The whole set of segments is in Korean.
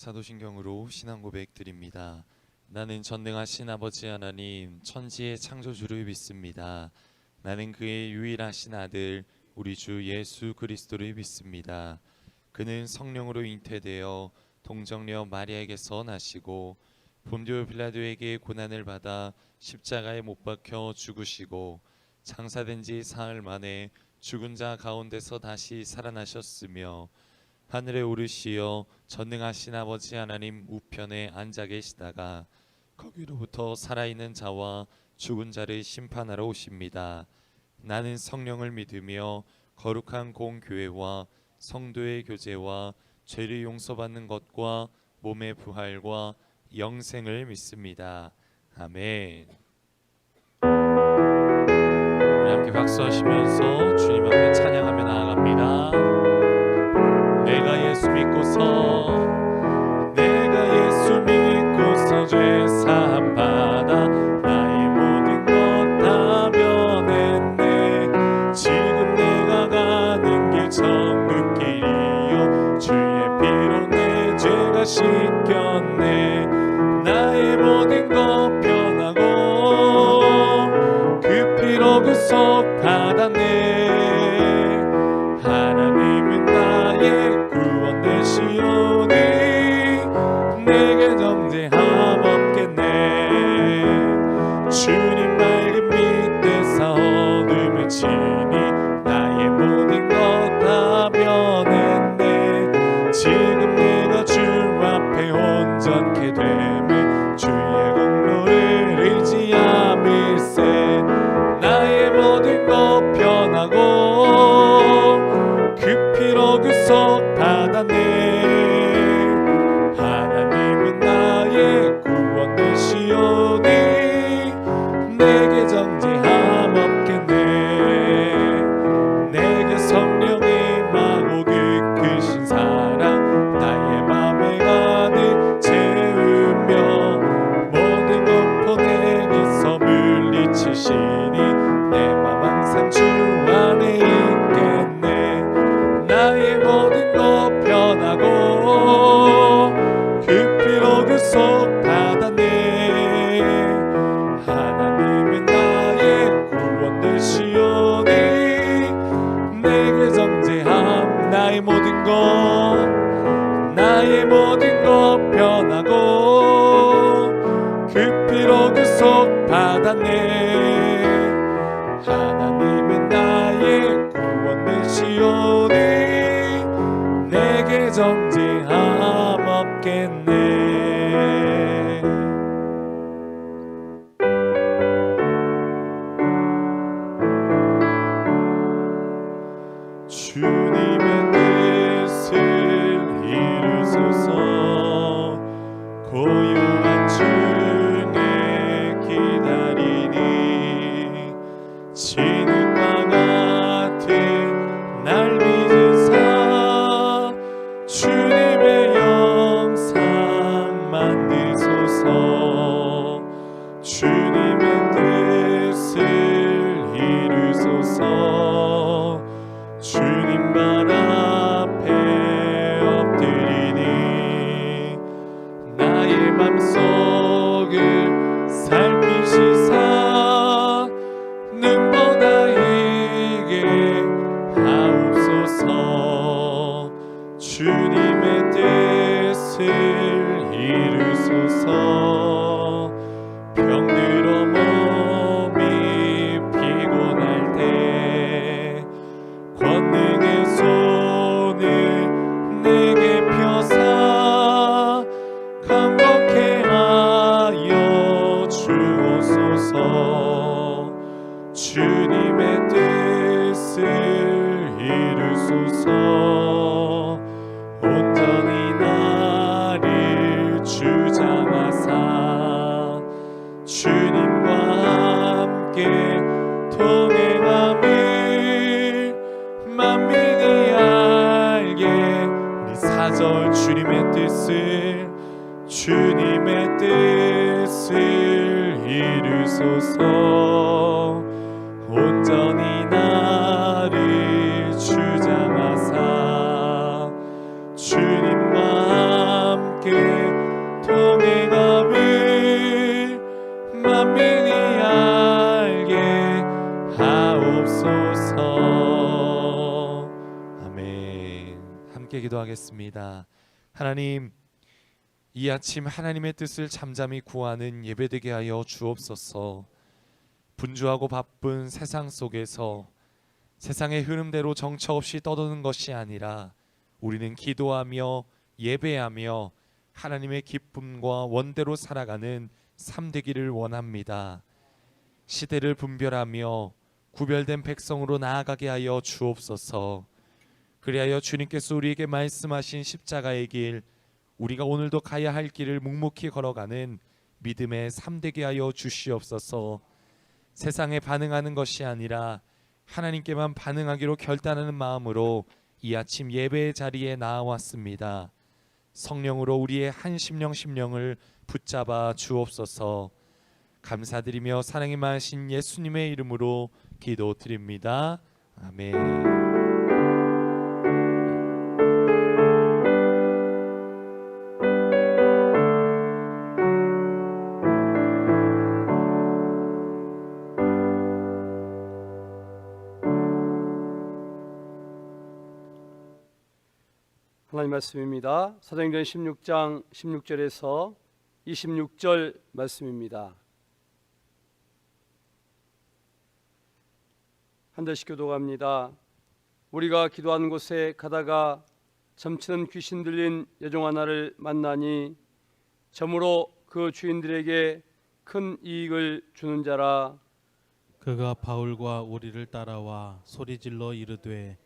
사도신경으로 신앙 고백 드립니다. 나는 전능하신 아버지 하나님 천지의 창조주를 믿습니다. 나는 그의 유일하신 아들 우리 주 예수 그리스도를 믿습니다. 그는 성령으로 잉태되어 동정녀 마리아에게서 나시고 본디오 빌라도에게 고난을 받아 십자가에 못 박혀 죽으시고 장사된 지 사흘 만에 죽은 자 가운데서 다시 살아나셨으며 하늘에 오르시어 전능하신 아버지 하나님 우편에 앉아 계시다가 거기로부터 살아있는 자와 죽은 자를 심판하러 오십니다. 나는 성령을 믿으며 거룩한 공교회와 성도의 교제와 죄를 용서받는 것과 몸의 부활과 영생을 믿습니다. 아멘. 우리 함께 박수하시면서 주님 앞에 찬양하며 나아갑니다. 내가 예수 믿고서 죄 사함 받아 나의 모든 것 다 변했네. 지금 내가 가는 길 천국 길이요 주의 피로 내 죄가 씻겼네. 나의 모든 것 변하고 그 피로 구속 받았네. 하나님은 나의 구원 되시오니 내게 정죄함 없겠네. 주님 맑은 빛에서 어둠을 치니 나의 모든 것 다 변했네. 지금 내가 주 앞에 온전케 되면 주의 공로를 의지함일세. 나의 모든 것 변하고 그 피로 구속 받았네. 하나님은 나의 구원 되시오니 내게 정죄함 없겠네. 내게 성령 임하고 그 크신 사랑 나의 맘에 가득 채우며 모든 공포 내게서 물리치시니 내 맘 항상 주 안에 있겠네. 나의 모든 것 변하고 그 피로 구속 받았네. 하나님은 나의 구원 되시오니 내게 정죄함. 나의 모든 것 변하고 그 피로 구속 받았네. 하나님은 나의 구원 되시오니 내게 정죄함 없겠네. 주님의 뜻을 이루소서. 고요한 중에 기다리니 진흙과 같은 날 믿으사 주님의 영상 만드소서. 주님의 뜻을 이루소서. 주님 발 앞에 엎드리니 나의 맘속을 살피시사 눈보다 이게 하옵소서. 주님의 뜻을 이루소서. 병들어 몸이 피곤할 때 권능의 손을 내게 펴사 강건케 하여 주옵소서. 주님의 뜻을 이루소서. 온전히 나를 주장하사 주님과 함께 동행함을 만민이 알게. 우리 4절 주님의 뜻을 이루소서. 온전히 나를 주장하사 주님과 함께 함께 기도하겠습니다. 하나님, 이 아침 하나님의 뜻을 잠잠히 구하는 예배되게 하여 주옵소서. 분주하고 바쁜 세상 속에서 세상의 흐름대로 정처 없이 떠도는 것이 아니라 우리는 기도하며 예배하며 하나님의 기쁨과 원대로 살아가는 삶 되기를 원합니다. 시대를 분별하며 구별된 백성으로 나아가게 하여 주옵소서. 그리하여 주님께서 우리에게 말씀하신 십자가의 길, 우리가 오늘도 가야 할 길을 묵묵히 걸어가는 믿음의 삶 되게 하여 주시옵소서. 세상에 반응하는 것이 아니라 하나님께만 반응하기로 결단하는 마음으로 이 아침 예배의 자리에 나와왔습니다. 성령으로 우리의 한 심령을 붙잡아 주옵소서. 감사드리며 사랑이 많으신 예수님의 이름으로 기도드립니다. 아멘. 하나님 말씀입니다. 사도행전 16장 16절에서 26절 말씀입니다. 한 절씩 교독합니다. 우리가 기도하는 곳에 가다가 점치는 귀신 들린 여종 하나를 만나니 점으로 그 주인들에게 큰 이익을 주는 자라. 그가 바울과 우리를 따라와 소리질러 이르되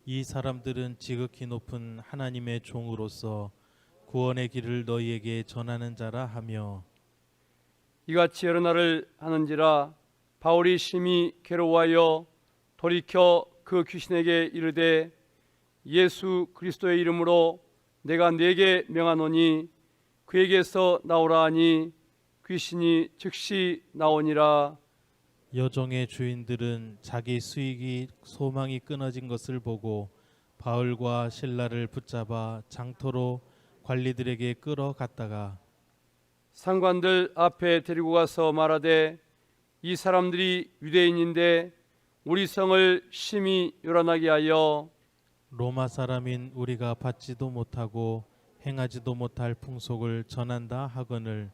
이 사람들은 지극히 높은 하나님의 종으로서 구원의 길을 너희에게 전하는 자라 하며 이같이 여러 날을 하는지라. 바울이 심히 괴로워하여 돌이켜 그 귀신에게 이르되 예수 그리스도의 이름으로 내가 네게 명하노니 그에게서 나오라 하니 귀신이 즉시 나오니라. 여종의 주인들은 자기 수익이 소망이 끊어진 것을 보고 바울과 실라를 붙잡아 장터로 관리들에게 끌어갔다가 상관들 앞에 데리고 가서 말하되 이 사람들이 유대인인데 우리 성을 심히 요란하게 하여 로마 사람인 우리가 받지도 못하고 행하지도 못할 풍속을 전한다 하거늘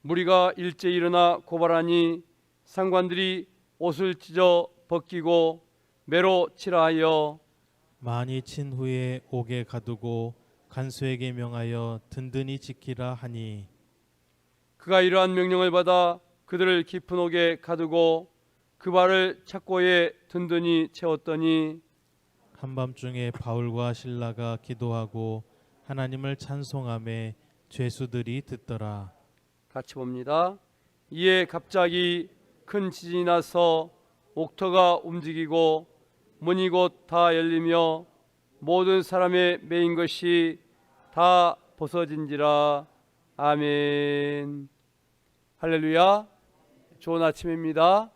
무리가 일제히 일어나 고발하니 상관들이 옷을 찢어 벗기고 매로 치라 하여 많이 친 후에 옥에 가두고 간수에게 명하여 든든히 지키라 하니 그가 이러한 명령을 받아 그들을 깊은 옥에 가두고 그 발을 착고에 든든히 채웠더니 한밤중에 바울과 실라가 기도하고 하나님을 찬송하며 죄수들이 듣더라. 같이 봅니다. 이에 갑자기 큰 지진이 나서 옥터가 움직이고 문이 곧 다 열리며 모든 사람의 매인 것이 다 벗어진지라. 아멘. 할렐루야. 좋은 아침입니다.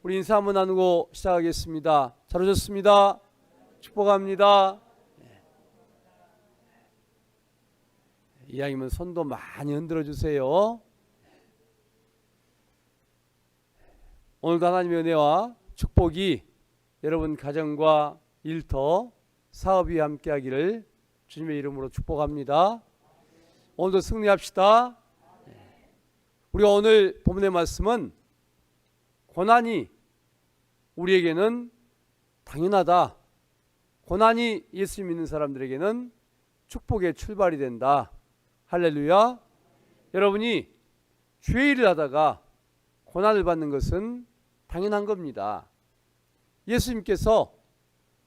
우리 인사 한번 나누고 시작하겠습니다. 잘 오셨습니다. 축복합니다. 이왕이면 손도 많이 흔들어 주세요. 오늘도 하나님의 은혜와 축복이 여러분 가정과 일터, 사업이 함께하기를 주님의 이름으로 축복합니다. 오늘도 승리합시다. 우리가 오늘 본문의 말씀은 고난이 우리에게는 당연하다. 고난이 예수 믿는 사람들에게는 축복의 출발이 된다. 할렐루야. 여러분이 주의 일을 하다가 고난을 받는 것은 당연한 겁니다. 예수님께서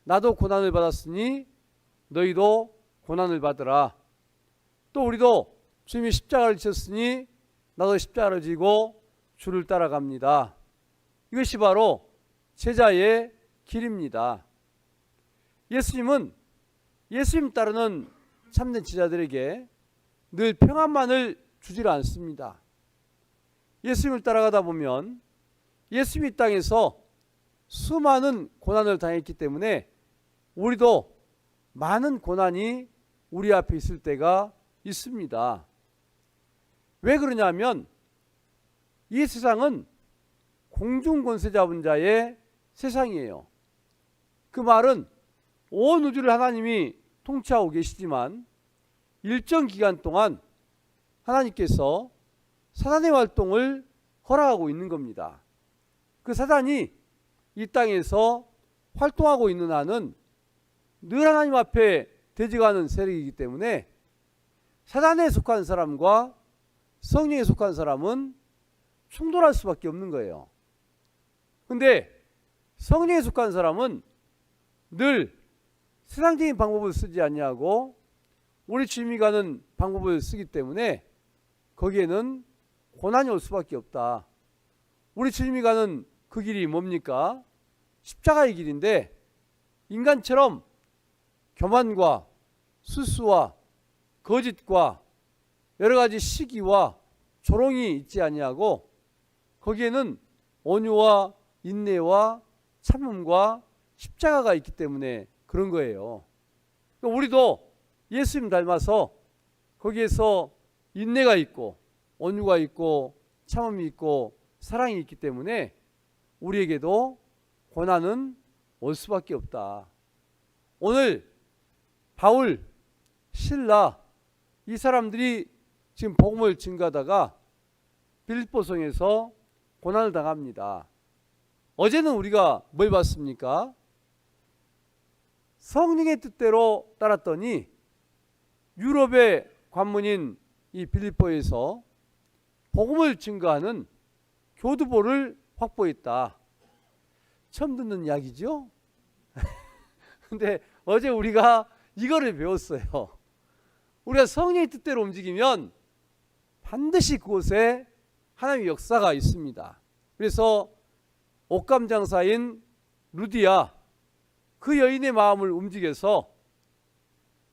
나도 고난을 받았으니 너희도 고난을 받으라. 또 우리도 주님이 십자가를 지셨으니 나도 십자가를 지고 주를 따라갑니다. 이것이 바로 제자의 길입니다. 예수님은 예수님 따르는 참된 제자들에게 늘 평안만을 주질 않습니다. 예수님을 따라가다 보면 예수님이 이 땅에서 수많은 고난을 당했기 때문에 우리도 많은 고난이 우리 앞에 있을 때가 있습니다. 왜 그러냐면 이 세상은 공중권세 잡은 자의 세상이에요. 그 말은 온 우주를 하나님이 통치하고 계시지만 일정 기간 동안 하나님께서 사단의 활동을 허락하고 있는 겁니다. 그 사단이 이 땅에서 활동하고 있는 한은 늘 하나님 앞에 대적하는 세력이기 때문에 사단에 속한 사람과 성령에 속한 사람은 충돌할 수밖에 없는 거예요. 근데 성령에 속한 사람은 늘 세상적인 방법을 쓰지 아니하고 우리 주님이 가는 방법을 쓰기 때문에 거기에는 고난이 올 수밖에 없다. 우리 주님이 가는 그 길이 뭡니까? 십자가의 길인데 인간처럼 교만과 수수와 거짓과 여러 가지 시기와 조롱이 있지 아니하고 거기에는 온유와 인내와 참음과 십자가가 있기 때문에 그런 거예요. 그러니까 우리도 예수님 닮아서 거기에서 인내가 있고 온유가 있고 참음이 있고 사랑이 있기 때문에 우리에게도 고난은 올 수밖에 없다. 오늘 바울, 실라 이 사람들이 지금 복음을 증거하다가 빌립보성에서 고난을 당합니다. 어제는 우리가 뭘 봤습니까? 성령의 뜻대로 따랐더니 유럽의 관문인 이 빌립보에서 복음을 증거하는 교두보를 확보했다. 처음 듣는 이야기죠? 근데 어제 우리가 이거를 배웠어요. 우리가 성령의 뜻대로 움직이면 반드시 그곳에 하나님의 역사가 있습니다. 그래서 옷감 장사인 루디아 그 여인의 마음을 움직여서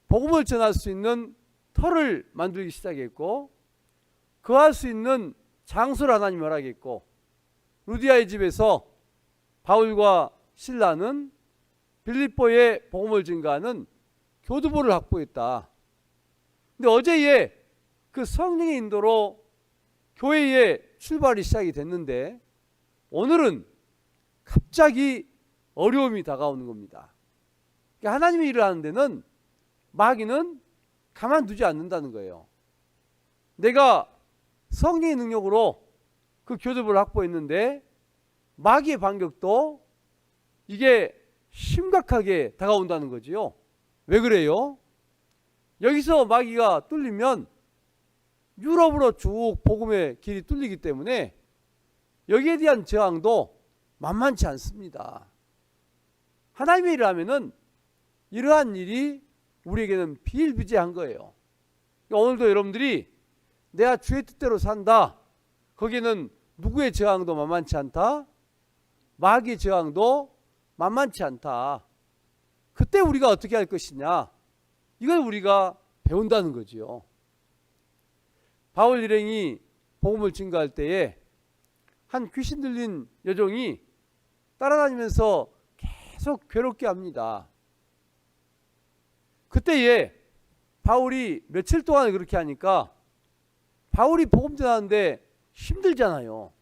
복음을 전할 수 있는 터를 만들기 시작했고 거할 수 있는 장소를 하나님이 허락했고 루디아의 집에서 바울과 실라는 빌립보에 복음을 증거하는 교두보를 확보했다. 근데 어제의 그 성령의 인도로 교회의 출발이 시작이 됐는데 오늘은 갑자기 어려움이 다가오는 겁니다. 그러니까 하나님의 일을 하는 데는 마귀는 가만두지 않는다는 거예요. 내가 성령의 능력으로 그 교두보를 확보했는데 마귀의 반격도 이게 심각하게 다가온다는 거지요. 왜 그래요? 여기서 마귀가 뚫리면 유럽으로 쭉 복음의 길이 뚫리기 때문에 여기에 대한 저항도 만만치 않습니다. 하나님의 일을 하면은 이러한 일이 우리에게는 비일비재한 거예요. 그러니까 오늘도 여러분들이 내가 주의 뜻대로 산다. 거기에는 누구의 저항도 만만치 않다. 마귀의 저항도 만만치 않다. 그때 우리가 어떻게 할 것이냐? 이걸 우리가 배운다는 거지요. 바울 일행이 복음을 증거할 때에 한 귀신 들린 여종이 따라다니면서 계속 괴롭게 합니다. 그때에 바울이 며칠 동안 그렇게 하니까 바울이 복음 전하는데 힘들잖아요.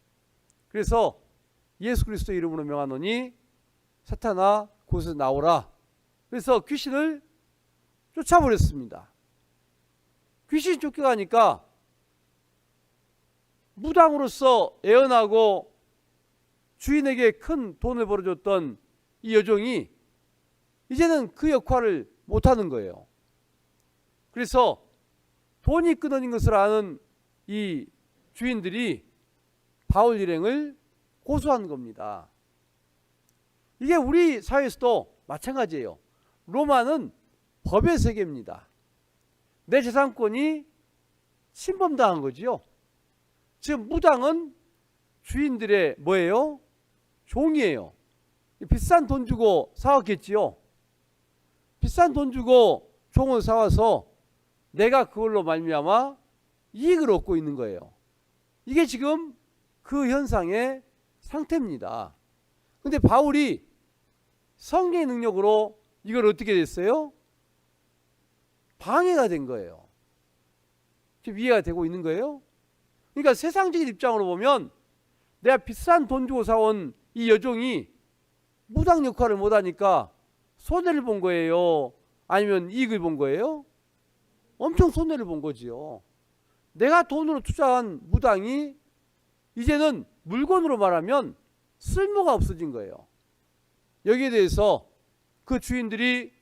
그래서 예수 그리스도 이름으로 명하노니 사탄아 곳에서 나오라. 그래서 귀신을 쫓아버렸습니다. 귀신이 쫓겨가니까 무당으로서 애언하고 주인에게 큰 돈을 벌어줬던 이 여종이 이제는 그 역할을 못하는 거예요. 그래서 돈이 끊어진 것을 아는 이 주인들이 바울 일행을 고소한 겁니다. 이게 우리 사회에서도 마찬가지예요. 로마는 법의 세계입니다. 내 재산권이 침범당한 거지요. 지금 무당은 주인들의 뭐예요? 종이에요. 비싼 돈 주고 사왔겠지요. 비싼 돈 주고 종을 사와서 내가 그걸로 말미암아 이익을 얻고 있는 거예요. 이게 지금 그 현상의 상태입니다. 근데 바울이 성령의 능력으로 이걸 어떻게 됐어요? 방해가 된 거예요. 지금 이해가 되고 있는 거예요? 그러니까 세상적인 입장으로 보면 내가 비싼 돈 주고 사온 이 여종이 무당 역할을 못하니까 손해를 본 거예요? 아니면 이익을 본 거예요? 엄청 손해를 본 거지요. 내가 돈으로 투자한 무당이 이제는 물건으로 말하면 쓸모가 없어진 거예요. 여기에 대해서 그 주인들이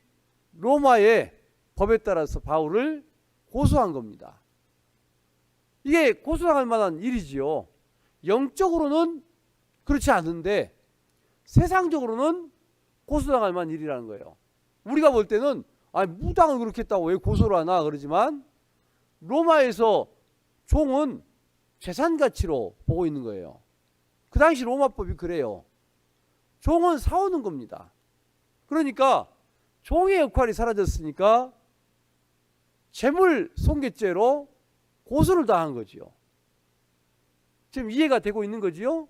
로마의 법에 따라서 바울을 고소한 겁니다. 이게 고소당할 만한 일이지요. 영적으로는 그렇지 않은데 세상적으로는 고소당할 만한 일이라는 거예요. 우리가 볼 때는 무당을 그렇게 했다고 왜 고소를 하나 그러지만 로마에서 종은 재산 가치로 보고 있는 거예요. 그 당시 로마법이 그래요. 종은 사오는 겁니다. 그러니까 종의 역할이 사라졌으니까 재물 손괴죄로 고소를 당한 거지요. 지금 이해가 되고 있는 거지요?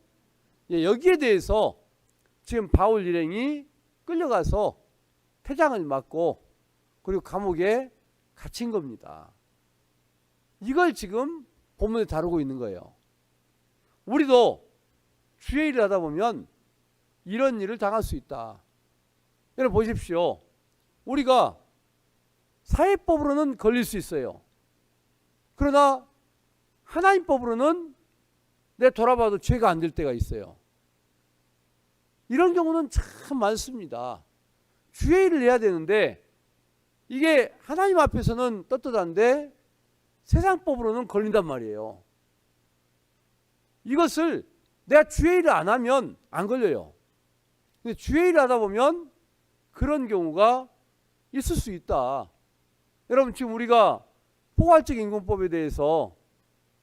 예, 여기에 대해서 지금 바울 일행이 끌려가서 퇴장을 맞고 그리고 감옥에 갇힌 겁니다. 이걸 지금 본문에 다루고 있는 거예요. 우리도 주의 일을 하다 보면 이런 일을 당할 수 있다. 여러분 보십시오. 우리가 사회법으로는 걸릴 수 있어요. 그러나 하나님법으로는 내 돌아봐도 죄가 안 될 때가 있어요. 이런 경우는 참 많습니다. 주의 일을 해야 되는데 이게 하나님 앞에서는 떳떳한데 세상법으로는 걸린단 말이에요. 이것을 내가 주의 일을 안 하면 안 걸려요. 근데 주의 일을 하다 보면 그런 경우가 있을 수 있다. 여러분 지금 우리가 포괄적 임금법에 대해서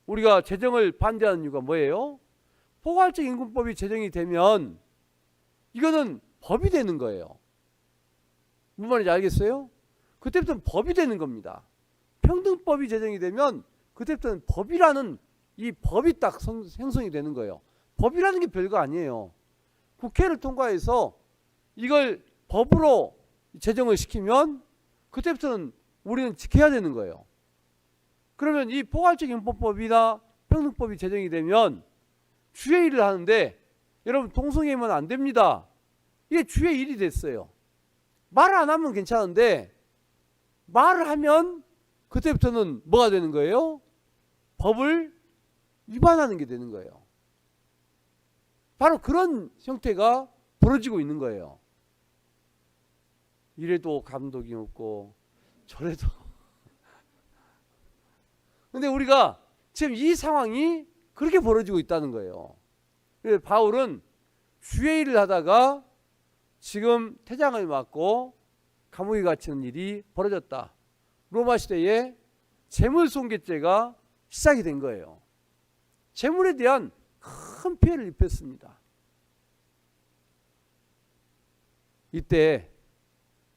우리가 제정을 반대하는 이유가 뭐예요? 포괄적 임금법이 제정이 되면 이거는 법이 되는 거예요. 무슨 말인지 알겠어요? 그때부터는 법이 되는 겁니다. 평등법이 제정이 되면 그때부터는 법이라는 이 법이 딱 생성이 되는 거예요. 법이라는 게 별거 아니에요. 국회를 통과해서 이걸 법으로 제정을 시키면 그때부터는 우리는 지켜야 되는 거예요. 그러면 이 포괄적 임금법이나 평등법이 제정이 되면 주의 일을 하는데 여러분 동성애면 안 됩니다. 이게 주의 일이 됐어요. 말을 안 하면 괜찮은데 말을 하면 그때부터는 뭐가 되는 거예요? 법을 위반하는 게 되는 거예요. 바로 그런 형태가 벌어지고 있는 거예요. 이래도 감독이 없고 저래도 근데 우리가 지금 이 상황이 그렇게 벌어지고 있다는 거예요. 그래서 바울은 주의 일을 하다가 지금 퇴장을 맞고 감옥에 갇히는 일이 벌어졌다. 로마 시대에 재물손괴죄가 시작이 된 거예요. 재물에 대한 큰 피해를 입혔습니다. 이때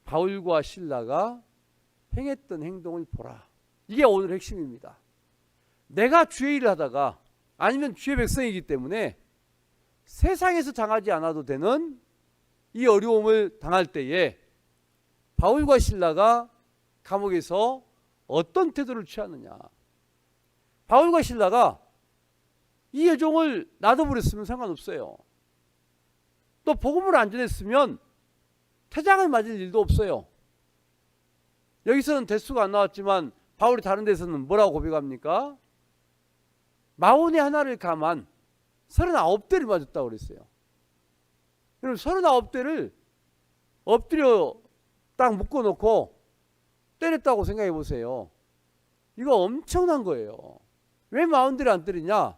바울과 실라가 행했던 행동을 보라. 이게 오늘 핵심입니다. 내가 주의 일을 하다가 아니면 주의 백성이기 때문에 세상에서 당하지 않아도 되는 이 어려움을 당할 때에 바울과 실라가 감옥에서 어떤 태도를 취하느냐. 바울과 실라가 이 여종을 놔둬버렸으면 상관없어요. 또 복음을 안 전했으면 퇴장을 맞을 일도 없어요. 여기서는 대수가 안 나왔지만 바울이 다른 데서는 뭐라고 고백합니까? 마온의 하나를 감한 39대를 맞았다고 그랬어요. 여러분 39대를 엎드려 딱 묶어놓고 때렸다고 생각해 보세요. 이거 엄청난 거예요. 왜 40대를 안 때리냐?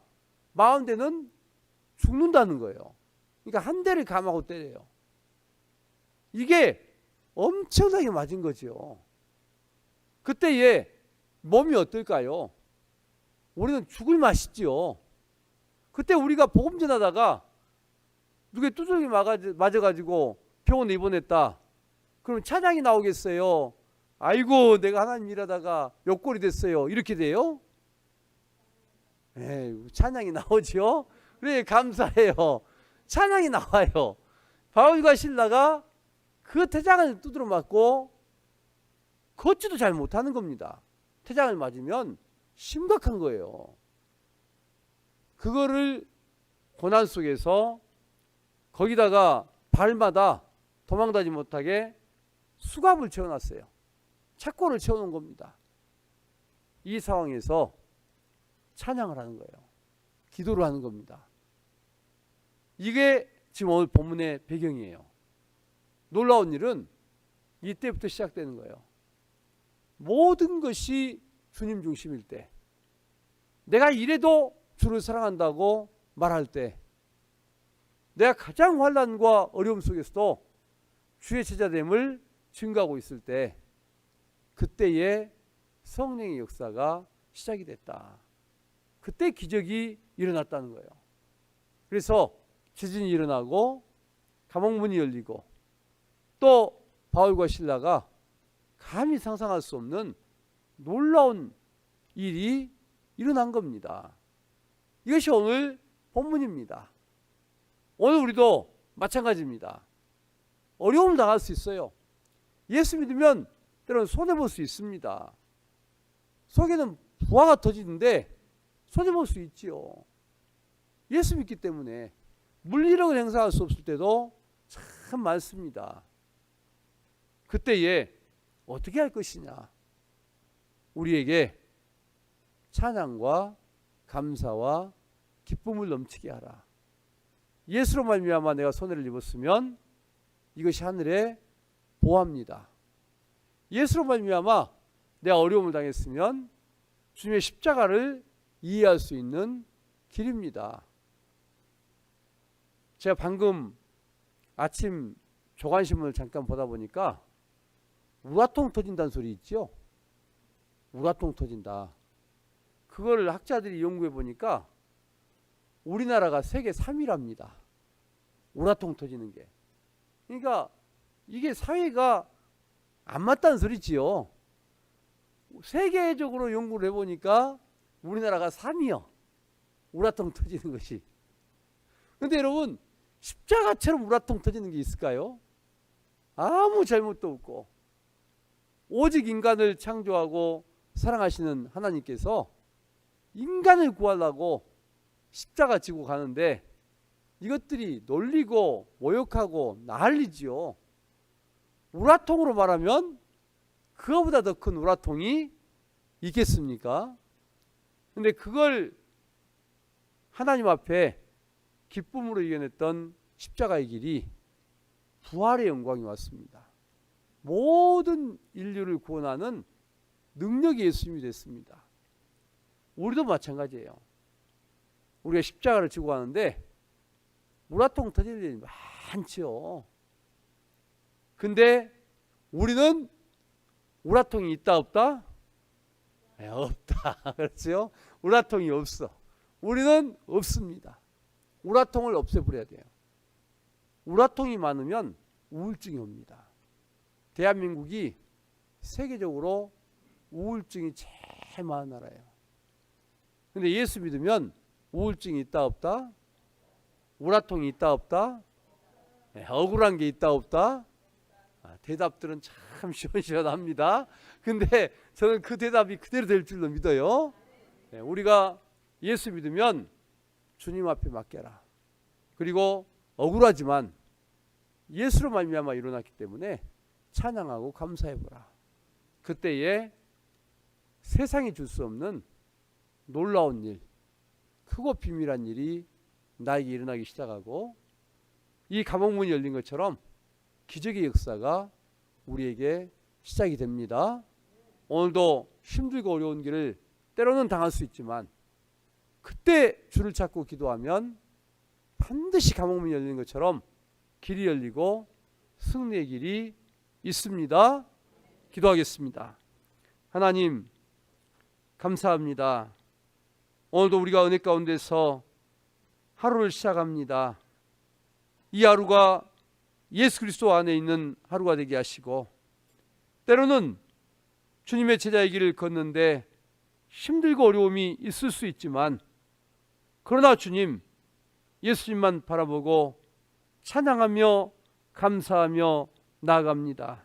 40대는 죽는다는 거예요. 그러니까 한 대를 감하고 때려요. 이게 엄청나게 맞은 거죠. 그때의 몸이 어떨까요? 우리는 죽을 맛이지요. 그때 우리가 복음 전하다가 누구의 두들기 맞아가지고 병원에 입원했다. 그럼 찬양이 나오겠어요? 아이고 내가 하나님 일하다가 옆골이 됐어요. 이렇게 돼요? 에이, 찬양이 나오죠. 그래 감사해요. 찬양이 나와요. 바울과 실라가 그 태장을 두드려 맞고 걷지도 잘 못하는 겁니다. 태장을 맞으면 심각한 거예요. 그거를 고난 속에서 거기다가 발마다 도망다니지 못하게 수갑을 채워놨어요. 착고를 채워놓은 겁니다. 이 상황에서 찬양을 하는 거예요. 기도를 하는 겁니다. 이게 지금 오늘 본문의 배경이에요. 놀라운 일은 이때부터 시작되는 거예요. 모든 것이 주님 중심일 때, 내가 이래도 주를 사랑한다고 말할 때, 내가 가장 환난과 어려움 속에서도 주의 제자됨을 증거하고 있을 때, 그때에 성령의 역사가 시작이 됐다. 그때 기적이 일어났다는 거예요. 그래서 지진이 일어나고 감옥문이 열리고 또 바울과 실라가 감히 상상할 수 없는 놀라운 일이 일어난 겁니다. 이것이 오늘 본문입니다. 오늘 우리도 마찬가지입니다. 어려움을 당할 수 있어요. 예수 믿으면 때로는 손해볼 수 있습니다. 속에는 부하가 터지는데 손해볼 수 있지요. 예수 믿기 때문에 물리력을 행사할 수 없을 때도 참 많습니다. 그때에 어떻게 할 것이냐. 우리에게 찬양과 감사와 기쁨을 넘치게 하라. 예수로 말미암아 내가 손해를 입었으면 이것이 하늘의 보화입니다. 예수로 말미암아 내가 어려움을 당했으면 주님의 십자가를 이해할 수 있는 길입니다. 제가 방금 아침 조간신문을 잠깐 보다 보니까 우라통 터진다는 소리 있죠? 우라통 터진다. 그거를 학자들이 연구해 보니까 우리나라가 세계 3위랍니다. 우라통 터지는 게. 그러니까 이게 사회가 안 맞다는 소리지요. 세계적으로 연구를 해보니까 우리나라가 3위요. 우라통 터지는 것이. 근데 여러분, 십자가처럼 우라통 터지는 게 있을까요? 아무 잘못도 없고 오직 인간을 창조하고 사랑하시는 하나님께서 인간을 구하려고 십자가 지고 가는데 이것들이 놀리고 모욕하고 난리지요. 우라통으로 말하면 그거보다 더 큰 우라통이 있겠습니까? 근데 그걸 하나님 앞에 기쁨으로 이겨냈던 십자가의 길이 부활의 영광이 왔습니다. 모든 인류를 구원하는 능력이 예수님이 됐습니다. 우리도 마찬가지예요. 우리가 십자가를 지고 가는데 우라통 터질 일이 많죠. 근데 우리는 우라통이 있다 없다? 네, 없다. 그렇죠? 우라통이 없어. 우리는 없습니다. 우라통을 없애버려야 돼요. 우라통이 많으면 우울증이 옵니다. 대한민국이 세계적으로 우울증이 제일 많은 나라예요. 근데 예수 믿으면 우울증이 있다 없다? 우라통이 있다 없다? 네, 억울한 게 있다 없다? 대답들은 참 시원시원합니다. 근데 저는 그 대답이 그대로 될 줄로 믿어요. 네, 우리가 예수 믿으면 주님 앞에 맡겨라. 그리고 억울하지만 예수로 말미암아 일어났기 때문에 찬양하고 감사해보라. 그때에 세상이 줄 수 없는 놀라운 일, 크고 비밀한 일이 나에게 일어나기 시작하고 이 감옥문이 열린 것처럼 기적의 역사가 우리에게 시작이 됩니다. 오늘도 힘들고 어려운 길을 때로는 당할 수 있지만 그때 주를 찾고 기도하면 반드시 감옥문이 열리는 것처럼 길이 열리고 승리의 길이 있습니다. 기도하겠습니다. 하나님 감사합니다. 오늘도 우리가 은혜 가운데서 하루를 시작합니다. 이 하루가 예수 그리스도 안에 있는 하루가 되게 하시고 때로는 주님의 제자의 길을 걷는데 힘들고 어려움이 있을 수 있지만 그러나 주님 예수님만 바라보고 찬양하며 감사하며 나아갑니다.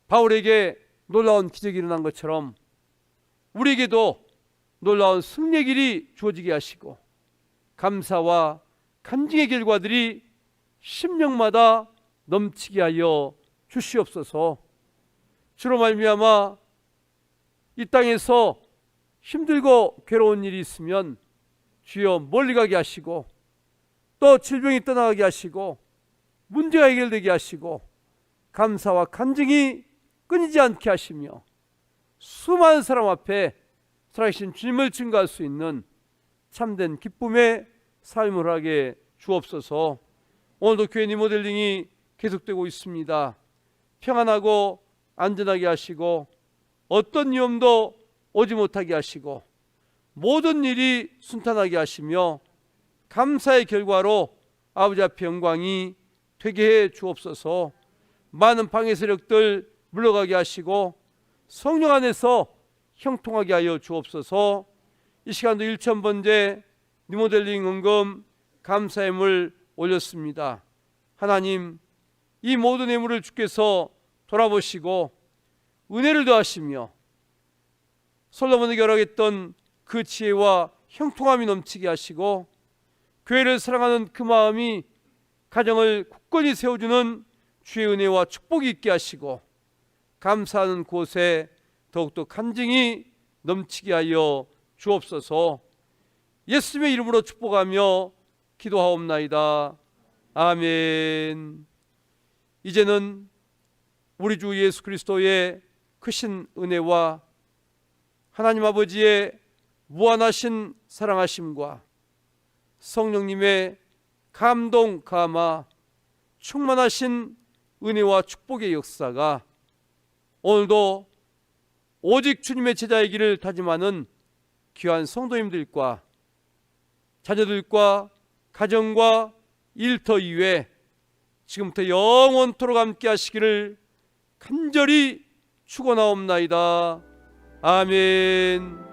바울에게 놀라운 기적이 일어난 것처럼 우리에게도 놀라운 승리의 길이 주어지게 하시고 감사와 간증의 결과들이 심령마다 넘치게 하여 주시옵소서. 주로 말미암아 이 땅에서 힘들고 괴로운 일이 있으면 주여 멀리 가게 하시고, 또 질병이 떠나가게 하시고, 문제가 해결되게 하시고, 감사와 간증이 끊이지 않게 하시며, 수많은 사람 앞에 살아계신 주님을 증거할 수 있는 참된 기쁨의 삶을 하게 주옵소서. 오늘도 교회 리모델링이 계속되고 있습니다. 평안하고 안전하게 하시고, 어떤 위험도 오지 못하게 하시고, 모든 일이 순탄하게 하시며, 감사의 결과로 아버지 앞에 영광이 되게 해 주옵소서. 많은 방해 세력들 물러가게 하시고, 성령 안에서 형통하게 하여 주옵소서. 이 시간도 1000번째 리모델링 헌금 감사함을 올렸습니다. 하나님, 이 모든 예물을 주께서 돌아보시고 은혜를 더하시며, 솔로몬에게 허락했던 그 지혜와 형통함이 넘치게 하시고, 교회를 사랑하는 그 마음이 가정을 굳건히 세워주는 주의 은혜와 축복이 있게 하시고, 감사하는 곳에 더욱더 간증이 넘치게 하여 주옵소서. 예수님의 이름으로 축복하며 기도하옵나이다. 아멘. 이제는 우리 주 예수 그리스도의 크신 은혜와 하나님 아버지의 무한하신 사랑하심과 성령님의 감동 감화 충만하신 은혜와 축복의 역사가 오늘도 오직 주님의 제자이기를 다짐하는 귀한 성도님들과 자녀들과 가정과 일터 이외 지금부터 영원토록 함께 하시기를 간절히 축원하옵나이다. 아멘.